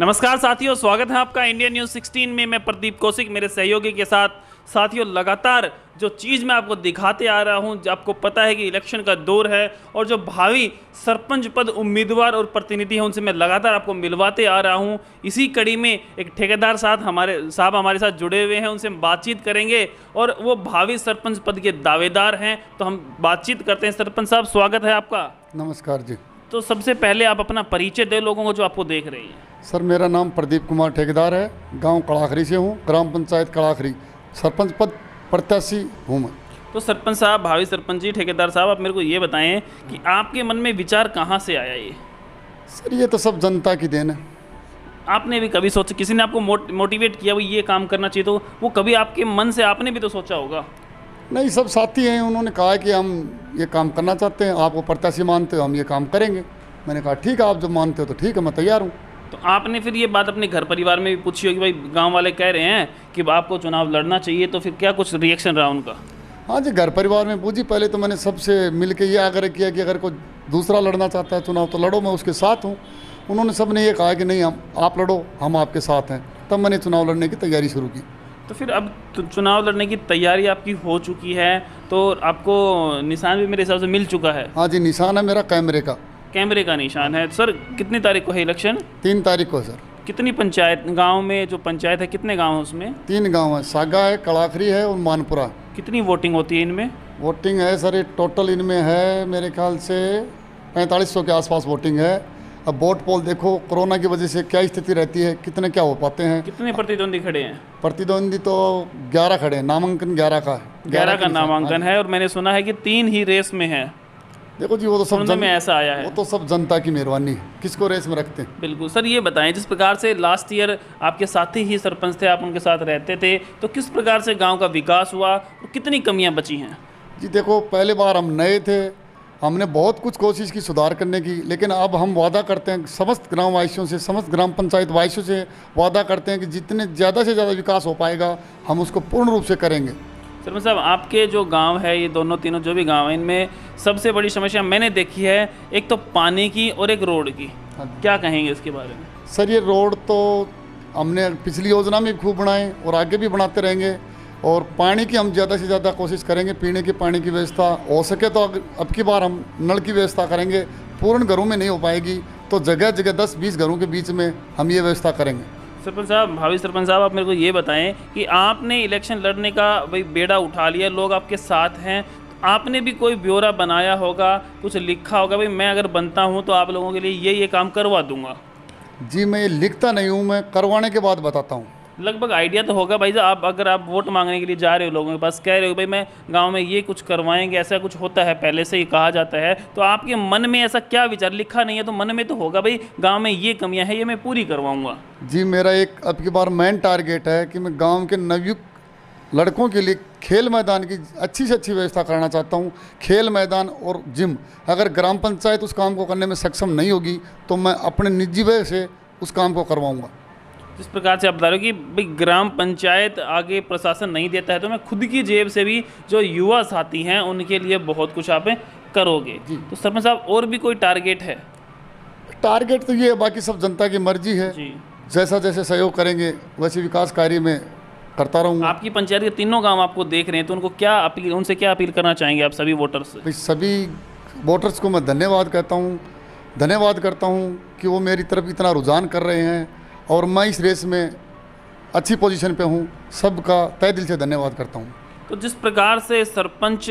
नमस्कार साथियों, स्वागत है आपका इंडिया न्यूज़ 16 में। मैं प्रदीप कौशिक मेरे सहयोगी के साथ। साथियों, लगातार जो चीज़ मैं आपको दिखाते आ रहा हूं, आपको पता है कि इलेक्शन का दौर है और जो भावी सरपंच पद उम्मीदवार और प्रतिनिधि हैं उनसे मैं लगातार आपको मिलवाते आ रहा हूं। इसी कड़ी में एक ठेकेदार साहब हमारे साथ जुड़े हुए हैं, उनसे हम बातचीत करेंगे और वो भावी सरपंच पद के दावेदार हैं। तो हम बातचीत करते हैं। सरपंच साहब, स्वागत है आपका। नमस्कार जी। तो सबसे पहले आप अपना परिचय दें लोगों को जो आपको देख रहे हैं। सर, मेरा नाम प्रदीप कुमार ठेकेदार है, गांव कड़ाखरी से हूं, ग्राम पंचायत कड़ाखरी, सरपंच पद प्रत्याशी हूं मैं। तो सरपंच साहब, भावी सरपंच जी, ठेकेदार साहब, आप मेरे को ये बताएं कि आपके मन में विचार कहाँ से आया ये? सर, ये तो सब जनता की देन है। आपने भी कभी सोचा, किसी ने आपको मोटिवेट किया वो ये काम करना चाहिए, तो वो कभी आपके मन से आपने भी तो सोचा होगा? नहीं, सब साथी हैं, उन्होंने कहा कि हम ये काम करना चाहते हैं, आप वो प्रत्याशी मानते हो, हम ये काम करेंगे। मैंने कहा ठीक है, आप जब मानते हो तो ठीक है, मैं तैयार हूँ। तो आपने फिर ये बात अपने घर परिवार में भी पूछी होगी, भाई गांव वाले कह रहे हैं कि आपको चुनाव लड़ना चाहिए, तो फिर क्या कुछ रिएक्शन रहा उनका? हाँ जी, घर परिवार में पूछी। पहले तो मैंने सबसे मिल के ये आग्रह किया कि अगर कोई दूसरा लड़ना चाहता है चुनाव तो लड़ो, मैं उसके साथ हूँ। उन्होंने सब ने ये कहा कि नहीं, आप लड़ो, हम आपके साथ हैं। तब मैंने चुनाव लड़ने की तैयारी शुरू की। तो फिर अब चुनाव लड़ने की तैयारी आपकी हो चुकी है, तो आपको निशान भी मेरे हिसाब से मिल चुका है। हाँ जी, निशान है मेरा कैमरे का निशान है। सर, कितनी तारीख को है इलेक्शन? 3 तारीख को है सर। कितनी पंचायत, गांव में जो पंचायत है कितने गांव हैं उसमें? 3 गांव है, सागा है, कड़ाखरी है और मानपुरा। कितनी वोटिंग होती है इनमें? वोटिंग है सर, ये टोटल इनमें है मेरे ख्याल से 4500 के आसपास वोटिंग है। अब वोट पोल देखो, कोरोना की वजह से क्या स्थिति रहती है, कितने क्या हो पाते हैं। कितने प्रतिद्वंदी खड़े हैं? प्रतिद्वंदी तो 11 खड़े हैं, नामांकन 11 का है। 11 का नामांकन है और मैंने सुना है कि 3 ही रेस में है। देखो जी, वो तो सब में ऐसा आया है, वो तो सब जनता की मेहरबानी है, किसको रेस में रखते हैं। बिल्कुल सर, ये बताएं, जिस प्रकार से लास्ट ईयर आपके साथी ही सरपंच थे, आप उनके साथ रहते थे, तो किस प्रकार से गांव का विकास हुआ और कितनी कमियां बची हैं? जी देखो, पहले बार हम नए थे, हमने बहुत कुछ कोशिश की सुधार करने की, लेकिन अब हम वादा करते हैं समस्त ग्राम वासियों से, समस्त ग्राम पंचायत वासियों से वादा करते हैं कि जितने ज़्यादा से ज़्यादा विकास हो पाएगा हम उसको पूर्ण रूप से करेंगे। सरपंच साहब, आपके जो गांव है, ये दोनों तीनों जो भी गांव हैं, इनमें सबसे बड़ी समस्या मैंने देखी है, एक तो पानी की और एक रोड की। क्या कहेंगे इसके बारे में? सर, ये रोड तो हमने पिछली योजना में खूब बनाए और आगे भी बनाते रहेंगे, और पानी की हम ज़्यादा से ज़्यादा कोशिश करेंगे। पीने के पानी की व्यवस्था हो सके तो अब की बार हम नल की व्यवस्था करेंगे। पूर्ण घरों में नहीं हो पाएगी तो जगह जगह 10-20 घरों के बीच में हम ये व्यवस्था करेंगे। सरपंच साहब, भावी सरपंच साहब, आप मेरे को ये बताएं कि आपने इलेक्शन लड़ने का भाई बेड़ा उठा लिया, लोग आपके साथ हैं, आपने भी कोई ब्यौरा बनाया होगा, कुछ लिखा होगा, भाई मैं अगर बनता हूं तो आप लोगों के लिए ये काम करवा दूंगा? जी, मैं ये लिखता नहीं हूँ, मैं करवाने के बाद बताता हूँ। लगभग आइडिया तो होगा भाई, अगर आप वोट मांगने के लिए जा रहे हो, लोगों के पास कह रहे हो भाई मैं गांव में ये कुछ करवाएंगे, ऐसा कुछ होता है, पहले से ही कहा जाता है, तो आपके मन में ऐसा क्या विचार? लिखा नहीं है तो मन में तो होगा भाई गांव में ये कमियां हैं, ये मैं पूरी करवाऊंगा। जी, मेरा एक अब की बार मेन टारगेट है कि मैं गाँव के नवयुक्त लड़कों के लिए खेल मैदान की अच्छी से अच्छी व्यवस्था करना चाहता हूँ। खेल मैदान और जिम, अगर ग्राम पंचायत उस काम को करने में सक्षम नहीं होगी तो मैं अपने निजी व्यय से उस काम को करवाऊँगा। जिस प्रकार से आप बता रहे हो कि भाई ग्राम पंचायत आगे प्रशासन नहीं देता है, तो मैं खुद की जेब से भी जो युवा साथी हैं उनके लिए बहुत कुछ आप करोगे। तो सरपंच साहब, और भी कोई टारगेट है? टारगेट तो ये है, बाकी सब जनता की मर्जी है जी। जैसा जैसे सहयोग करेंगे वैसे विकास कार्य में करता रहूँगा। आपकी पंचायत के तीनों गांव आपको देख रहे हैं, तो उनको क्या अपील, उनसे क्या अपील करना चाहेंगे आप सभी वोटर्स से? सभी वोटर्स को मैं धन्यवाद करता हूँ कि वो मेरी तरफ इतना रुझान कर रहे हैं और मैं इस रेस में अच्छी पोजीशन पे हूँ। सबका तहे दिल से धन्यवाद करता हूँ। तो जिस प्रकार से सरपंच,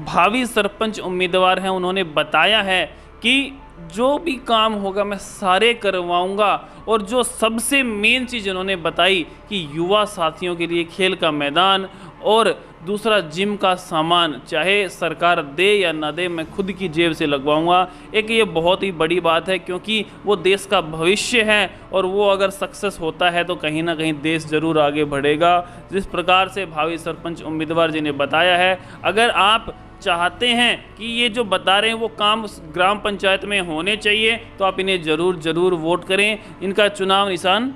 भावी सरपंच उम्मीदवार हैं, उन्होंने बताया है कि जो भी काम होगा मैं सारे करवाऊंगा, और जो सबसे मेन चीज़ उन्होंने बताई कि युवा साथियों के लिए खेल का मैदान और दूसरा जिम का सामान, चाहे सरकार दे या ना दे, मैं खुद की जेब से लगवाऊंगा। एक ये बहुत ही बड़ी बात है, क्योंकि वो देश का भविष्य है और वो अगर सक्सेस होता है तो कहीं ना कहीं देश ज़रूर आगे बढ़ेगा। जिस प्रकार से भावी सरपंच उम्मीदवार जी ने बताया है, अगर आप चाहते हैं कि ये जो बता रहे हैं वो काम ग्राम पंचायत में होने चाहिए, तो आप इन्हें ज़रूर वोट करें। इनका चुनाव निशान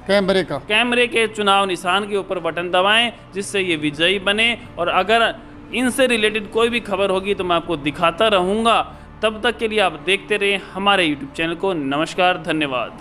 कैमरे के चुनाव निशान के ऊपर बटन दबाएं, जिससे ये विजयी बने। और अगर इनसे रिलेटेड कोई भी खबर होगी तो मैं आपको दिखाता रहूँगा। तब तक के लिए आप देखते रहें हमारे YouTube चैनल को। नमस्कार, धन्यवाद।